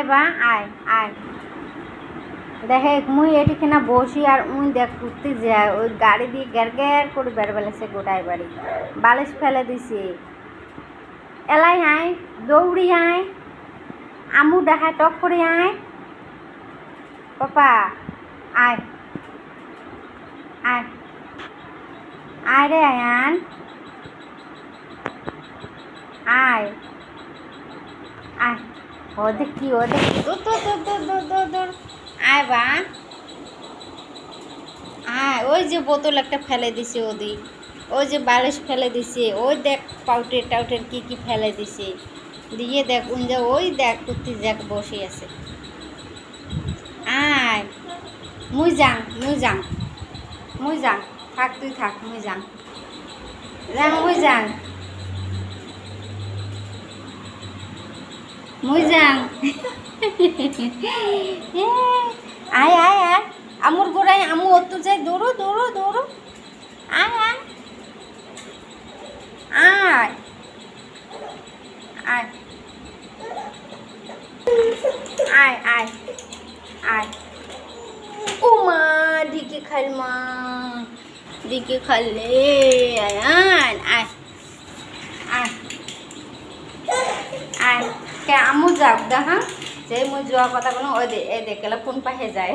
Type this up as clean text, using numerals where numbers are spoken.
বা আয় আয় দেখে মুই এটিখানে বসি আর উই দেখ ঘুরতে যায় ওই গাড়ি দিয়ে গ্যার গ্যার করে বের বেলাছে গোটায় বাড়ি বালিশ ফেলে দিছে এলাই আয় দৌড়ি আয় আমু দেখায় টক করে আয় পাপা আয় আয় আয় রে আয়ান আয় আয় ও দেখি দৌড় দৌড় দৌড় দৌড় দৌড় দৌড় দৌড় আয় বা আয় ওই যে বোতল একটা ফেলে দিছে ওদিক ওই যে বালিশ ফেলে দিছে ওই দেখ পাউটের টাউটের কি ফেলে দিছে দিয়ে দেখ উঞ্জা ওই দেখ কুত্তি যাক বসে আছে আয় মুই যাং থাক তুই থাক মুই যাং আয় আয় আয় আমুর গোড়ায় আমু অত যায় দৌড়ো দৌড়ো দৌড়ো আয় আয় আয় আয় আয় আয় আয় ও মা দিকে খাল মা দিকে খালে আয়ান আয় আয় আয় কে আমু যাক দা হ্যাঁ যে মুই যাওয়ার কথা কোনো ওই দে এই দেখলে কোন পাহে যায়